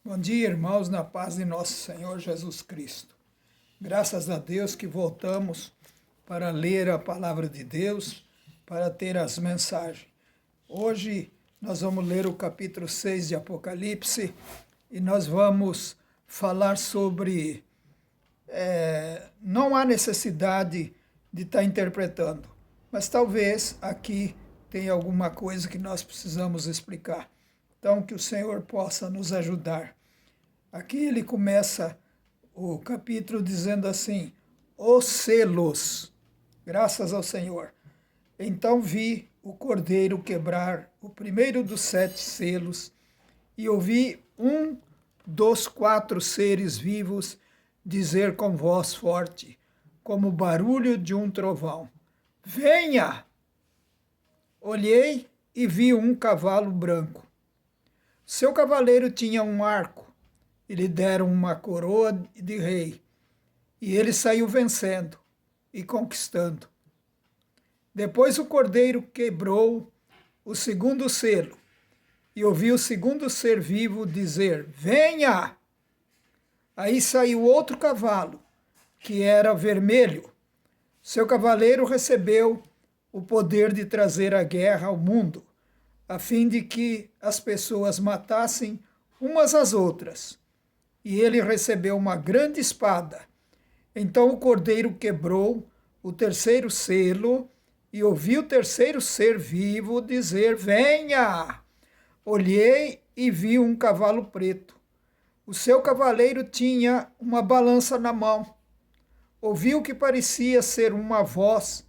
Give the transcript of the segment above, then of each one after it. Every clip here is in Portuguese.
Bom dia, irmãos, na paz de nosso Senhor Jesus Cristo. Graças a Deus que voltamos para ler a palavra de Deus, para ter as mensagens. Hoje nós vamos ler o capítulo 6 de Apocalipse e nós vamos falar sobre não há necessidade de estar interpretando, mas talvez aqui tenha alguma coisa que nós precisamos explicar. Então, que o Senhor possa nos ajudar. Aqui ele começa o capítulo dizendo assim: os selos, graças ao Senhor. Então vi o cordeiro quebrar o primeiro dos 7 selos e ouvi um dos 4 seres vivos dizer com voz forte, como o barulho de um trovão: venha! Olhei e vi um cavalo branco. Seu cavaleiro tinha um arco, e lhe deram uma coroa de rei, e ele saiu vencendo e conquistando. Depois o cordeiro quebrou o segundo selo, e ouvi o segundo ser vivo dizer: venha! Aí saiu outro cavalo, que era vermelho. Seu cavaleiro recebeu o poder de trazer a guerra ao mundo, a fim de que as pessoas matassem umas às outras. E ele recebeu uma grande espada. Então o cordeiro quebrou o terceiro selo e ouvi o terceiro ser vivo dizer: venha! Olhei e vi um cavalo preto. O seu cavaleiro tinha uma balança na mão. Ouvi o que parecia ser uma voz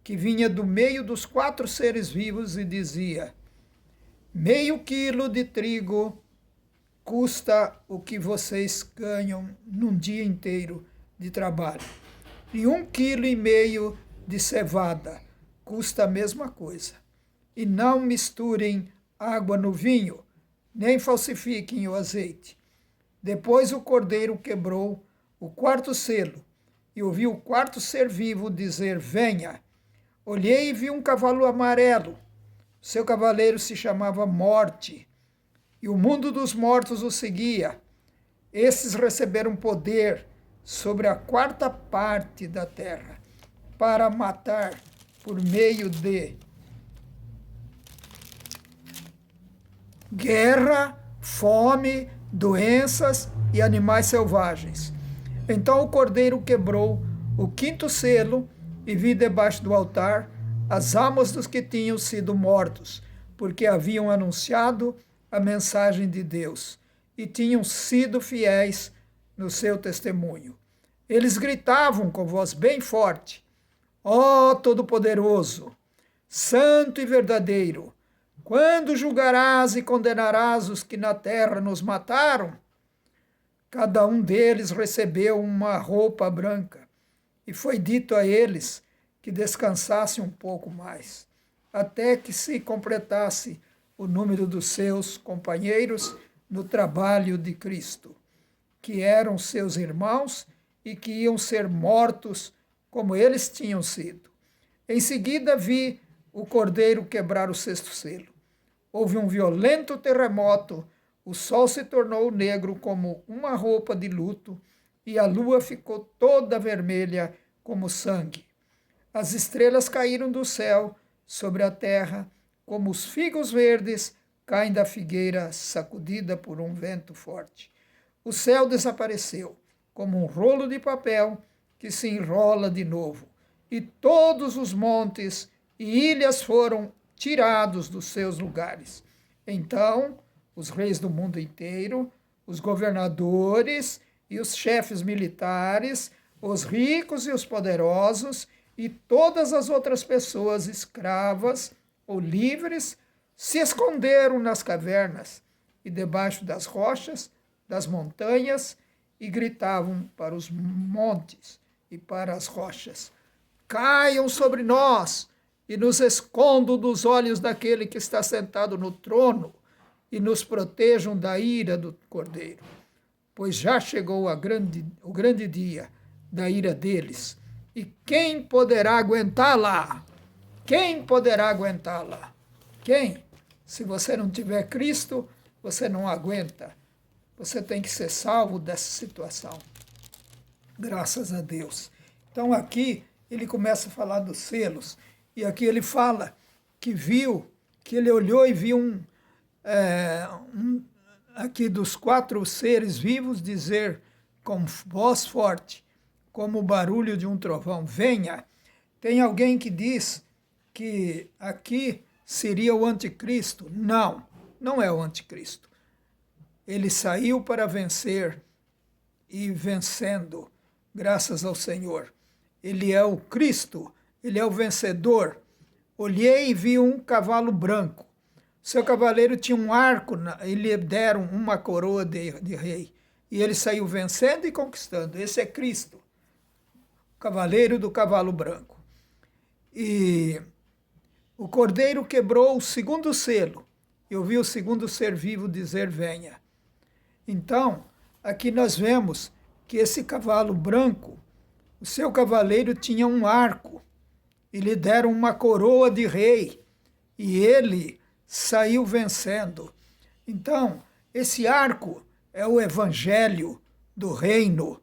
que vinha do meio dos 4 seres vivos e dizia: meio quilo de trigo custa o que vocês ganham num dia inteiro de trabalho. E 1,5 quilo de cevada custa a mesma coisa. E não misturem água no vinho, nem falsifiquem o azeite. Depois o cordeiro quebrou o 4º selo, e ouvi o 4º ser vivo dizer: venha! Olhei e vi um cavalo amarelo. Seu cavaleiro se chamava Morte, e o mundo dos mortos o seguia. Esses receberam poder sobre a 4ª parte da terra, para matar por meio de guerra, fome, doenças e animais selvagens. Então o cordeiro quebrou o 5º selo e vi debaixo do altar as almas dos que tinham sido mortos, porque haviam anunciado a mensagem de Deus e tinham sido fiéis no seu testemunho. Eles gritavam com voz bem forte: ó Todo-Poderoso, Santo e verdadeiro, quando julgarás e condenarás os que na terra nos mataram? Cada um deles recebeu uma roupa branca, e foi dito a eles que descansassem um pouco mais, até que se completasse o número dos seus companheiros no trabalho de Cristo, que eram seus irmãos e que iam ser mortos como eles tinham sido. Em seguida vi o cordeiro quebrar o 6º selo. Houve um violento terremoto, o sol se tornou negro como uma roupa de luto e a lua ficou toda vermelha como sangue. As estrelas caíram do céu sobre a terra, como os figos verdes caem da figueira sacudida por um vento forte. O céu desapareceu, como um rolo de papel que se enrola de novo, e todos os montes e ilhas foram tirados dos seus lugares. Então, os reis do mundo inteiro, os governadores e os chefes militares, os ricos e os poderosos, e todas as outras pessoas escravas ou livres se esconderam nas cavernas e debaixo das rochas, das montanhas, e gritavam para os montes e para as rochas: caiam sobre nós e nos escondam dos olhos daquele que está sentado no trono e nos protejam da ira do Cordeiro, pois já chegou o grande dia da ira deles. E quem poderá aguentá-la? Quem poderá aguentá-la? Quem? Se você não tiver Cristo, você não aguenta. você tem que ser salvo dessa situação. Graças a Deus. Então aqui ele começa a falar dos selos, e aqui ele fala que ele olhou e viu aqui dos 4 seres vivos dizer com voz forte, como o barulho de um trovão, venha. Tem alguém que diz que aqui seria o anticristo. Não, não é o anticristo. Ele saiu para vencer e vencendo, graças ao Senhor. Ele é o Cristo, ele é o vencedor. Olhei e vi um cavalo branco. Seu cavaleiro tinha um arco, e lhe deram uma coroa de rei. E ele saiu vencendo e conquistando. Esse é Cristo, o cavaleiro do cavalo branco. E o cordeiro quebrou o 2º selo. Eu vi o 2º ser vivo dizer, venha. Então, aqui nós vemos que esse cavalo branco, o seu cavaleiro tinha um arco, e lhe deram uma coroa de rei, e ele saiu vencendo. Então, esse arco é o evangelho do reino,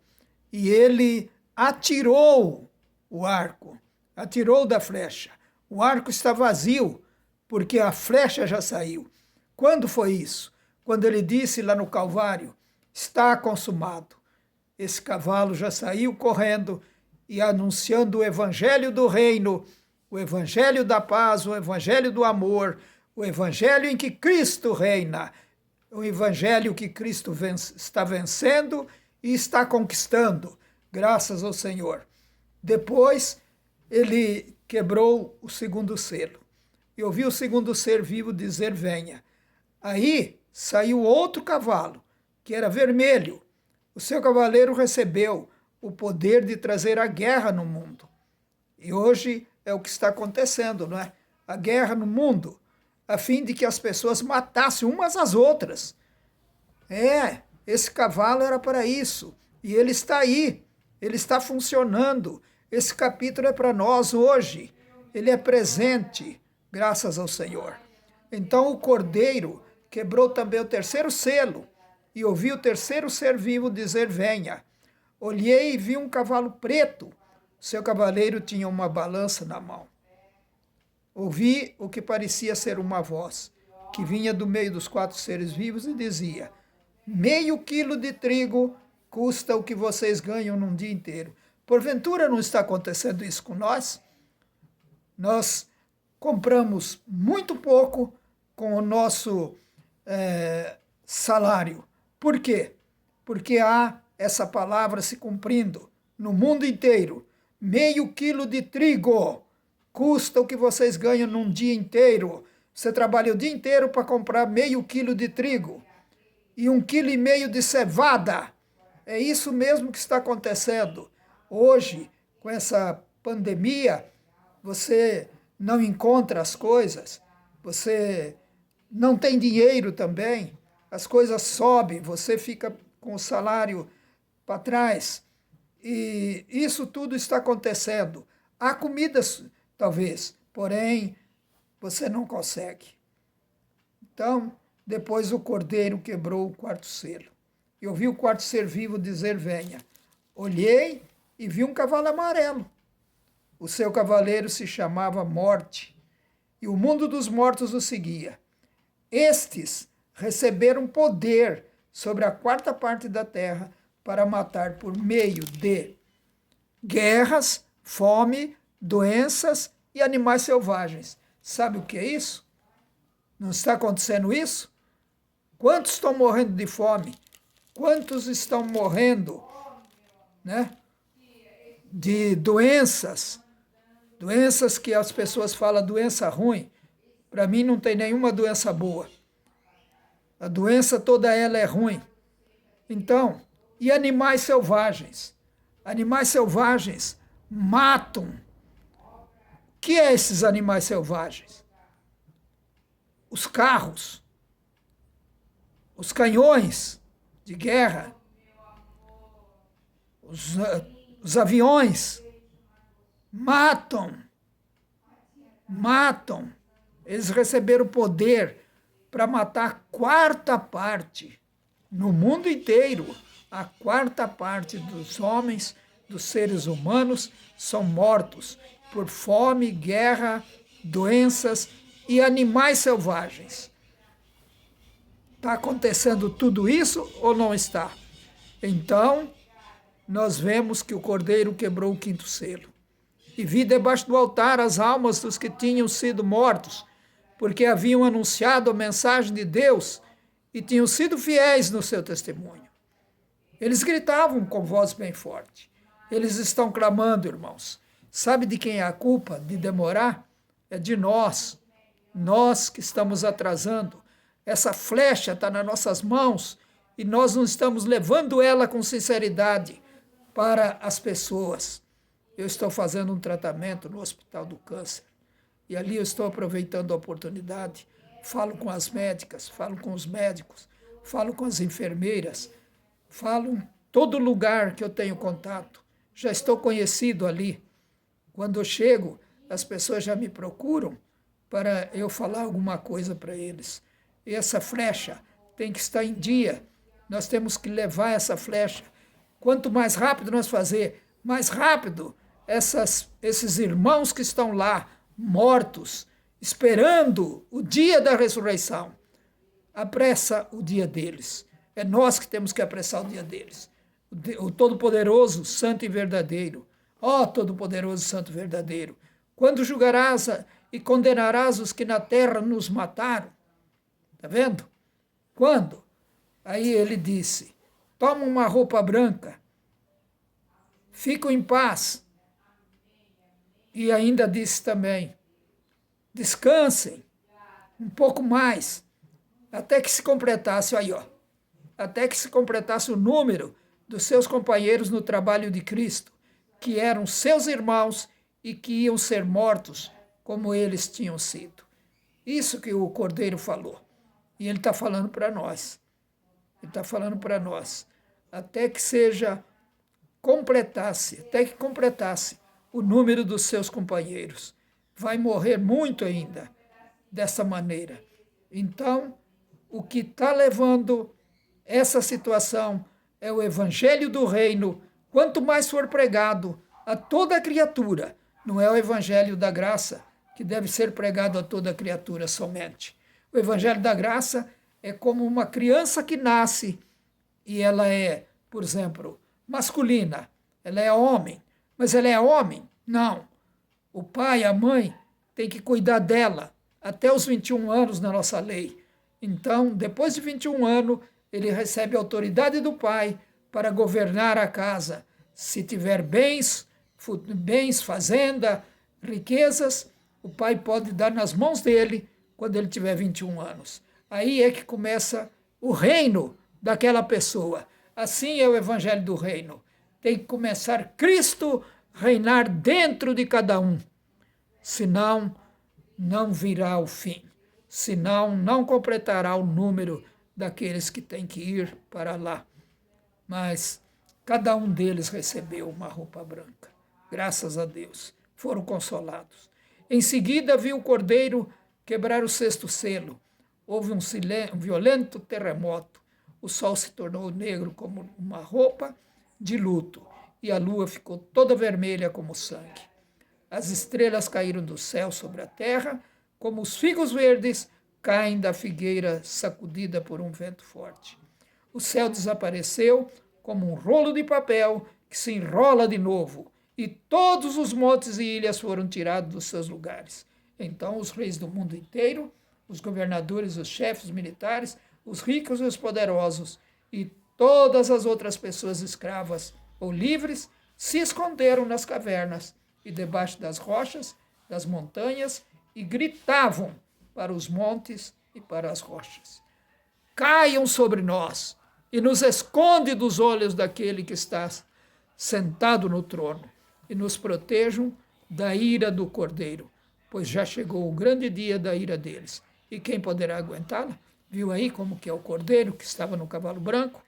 e ele atirou o arco, atirou da flecha. O arco está vazio, porque a flecha já saiu. Quando foi isso? Quando ele disse lá no Calvário, está consumado. Esse cavalo já saiu correndo e anunciando o evangelho do reino, o evangelho da paz, o evangelho do amor, o evangelho em que Cristo reina, o evangelho que Cristo está vencendo e está conquistando, graças ao Senhor. Depois, ele quebrou o 2º selo. Eu vi o 2º ser vivo dizer, venha. Aí saiu outro cavalo, que era vermelho. O seu cavaleiro recebeu o poder de trazer a guerra no mundo. E hoje é o que está acontecendo, não é? A guerra no mundo, a fim de que as pessoas matassem umas às outras. Esse cavalo era para isso. E ele está aí, ele está funcionando. Esse capítulo é para nós hoje. Ele é presente, graças ao Senhor. Então o cordeiro quebrou também o 3º selo, e ouvi o 3º ser vivo dizer, venha. Olhei e vi um cavalo preto. Seu cavaleiro tinha uma balança na mão. Ouvi o que parecia ser uma voz, que vinha do meio dos 4 seres vivos e dizia, 0,5 quilo de trigo custa o que vocês ganham num dia inteiro. Porventura não está acontecendo isso com nós? Nós compramos muito pouco com o nosso salário. Por quê? Porque há essa palavra se cumprindo no mundo inteiro. 0,5 quilo de trigo custa o que vocês ganham num dia inteiro. Você trabalha o dia inteiro para comprar 0,5 quilo de trigo e 1,5 quilo de cevada. É isso mesmo que está acontecendo. Hoje, com essa pandemia, você não encontra as coisas, você não tem dinheiro também, as coisas sobem, você fica com o salário para trás. E isso tudo está acontecendo. Há comidas, talvez, porém, você não consegue. Então, depois o cordeiro quebrou o 4º selo. Eu vi o 4º ser vivo dizer, venha. Olhei e vi um cavalo amarelo. O seu cavaleiro se chamava Morte, e o mundo dos mortos o seguia. Estes receberam poder sobre a 4ª parte da terra para matar por meio de guerras, fome, doenças e animais selvagens. Sabe o que é isso? Não está acontecendo isso? Quantos estão morrendo de fome? Quantos estão morrendo, né, de doenças? Doenças que as pessoas falam doença ruim. Para mim não tem nenhuma doença boa. A doença toda ela é ruim. Então, e animais selvagens? Animais selvagens matam. O que é esses animais selvagens? Os carros, os canhões de guerra, os aviões matam. Eles receberam poder para matar a 4ª parte. No mundo inteiro, a quarta parte dos homens, dos seres humanos, são mortos por fome, guerra, doenças e animais selvagens. Está acontecendo tudo isso ou não está? Então, nós vemos que o Cordeiro quebrou o quinto selo. E vi debaixo do altar as almas dos que tinham sido mortos, porque haviam anunciado a mensagem de Deus e tinham sido fiéis no seu testemunho. Eles gritavam com voz bem forte. Eles estão clamando, irmãos. Sabe de quem é a culpa de demorar? É de nós. Nós que estamos atrasando. Essa flecha está nas nossas mãos e nós não estamos levando ela com sinceridade para as pessoas. Eu estou fazendo um tratamento no Hospital do Câncer e ali eu estou aproveitando a oportunidade. Falo com as médicas, falo com os médicos, falo com as enfermeiras, falo em todo lugar que eu tenho contato. Já estou conhecido ali. Quando eu chego, as pessoas já me procuram para eu falar alguma coisa para eles. E essa flecha tem que estar em dia. Nós temos que levar essa flecha. Quanto mais rápido nós fazer, mais rápido esses irmãos que estão lá, mortos, esperando o dia da ressurreição, apressa o dia deles. É nós que temos que apressar o dia deles. O Todo-Poderoso, Santo e Verdadeiro. Ó Todo-Poderoso, Santo e Verdadeiro, quando julgarás e condenarás os que na terra nos mataram? Está vendo? Quando? Aí ele disse, toma uma roupa branca, fica em paz. E ainda disse também, descansem um pouco mais, até que se completasse, aí ó, até que se completasse o número dos seus companheiros no trabalho de Cristo, que eram seus irmãos e que iam ser mortos como eles tinham sido. Isso que o Cordeiro falou. E ele está falando para nós. Ele está falando para nós. Até que completasse o número dos seus companheiros. Vai morrer muito ainda dessa maneira. Então, o que está levando essa situação é o evangelho do reino. Quanto mais for pregado a toda criatura, não é o evangelho da graça que deve ser pregado a toda criatura somente. O evangelho da graça é como uma criança que nasce e ela é, por exemplo, masculina, ela é homem, mas ela é homem? Não. O pai, a mãe, tem que cuidar dela até os 21 anos na nossa lei. Então, depois de 21 anos, ele recebe a autoridade do pai para governar a casa. Se tiver bens, fazenda, riquezas, o pai pode dar nas mãos dele quando ele tiver 21 anos. Aí é que começa o reino daquela pessoa. Assim é o evangelho do reino. Tem que começar Cristo reinar dentro de cada um. Senão, não virá o fim. Senão, não completará o número daqueles que têm que ir para lá. Mas cada um deles recebeu uma roupa branca. Graças a Deus. Foram consolados. Em seguida, viu o Cordeiro quebrar o sexto selo. Houve um violento terremoto. O sol se tornou negro como uma roupa de luto e a lua ficou toda vermelha como sangue. As estrelas caíram do céu sobre a terra, como os figos verdes caem da figueira sacudida por um vento forte. O céu desapareceu como um rolo de papel que se enrola de novo, e todos os montes e ilhas foram tirados dos seus lugares. Então os reis do mundo inteiro, os governadores, os chefes militares, os ricos e os poderosos, e todas as outras pessoas escravas ou livres, se esconderam nas cavernas e debaixo das rochas, das montanhas, e gritavam para os montes e para as rochas: caiam sobre nós e nos esconde dos olhos daquele que está sentado no trono, e nos protejam da ira do Cordeiro, pois já chegou o grande dia da ira deles. E quem poderá aguentá-la? Viu aí como que é o Cordeiro que estava no cavalo branco?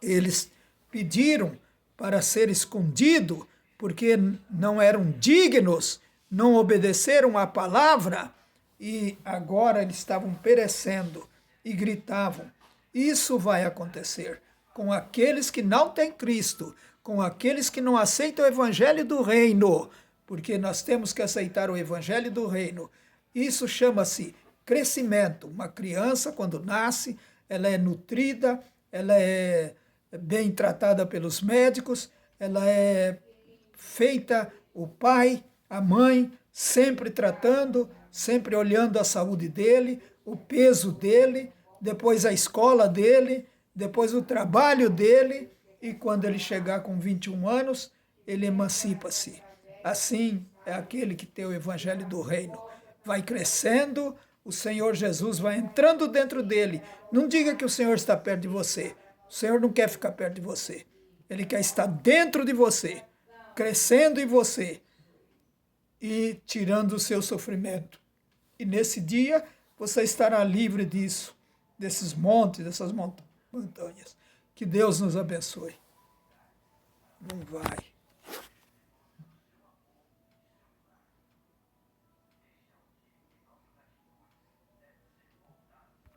Eles pediram para ser escondido, porque não eram dignos, não obedeceram à palavra, e agora eles estavam perecendo e gritavam. Isso vai acontecer com aqueles que não têm Cristo, com aqueles que não aceitam o evangelho do reino, porque nós temos que aceitar o evangelho do reino. Isso chama-se crescimento. Uma criança, quando nasce, ela é nutrida, ela é bem tratada pelos médicos, ela é feita, o pai, a mãe, sempre tratando, sempre olhando a saúde dele, o peso dele, depois a escola dele, depois o trabalho dele, e quando ele chegar com 21 anos, ele emancipa-se. Assim é aquele que tem o evangelho do reino. Vai crescendo, o Senhor Jesus vai entrando dentro dele. Não diga que o Senhor está perto de você. O Senhor não quer ficar perto de você. Ele quer estar dentro de você, crescendo em você e tirando o seu sofrimento. E nesse dia você estará livre disso, desses montes, dessas montanhas. Que Deus nos abençoe. Não vai.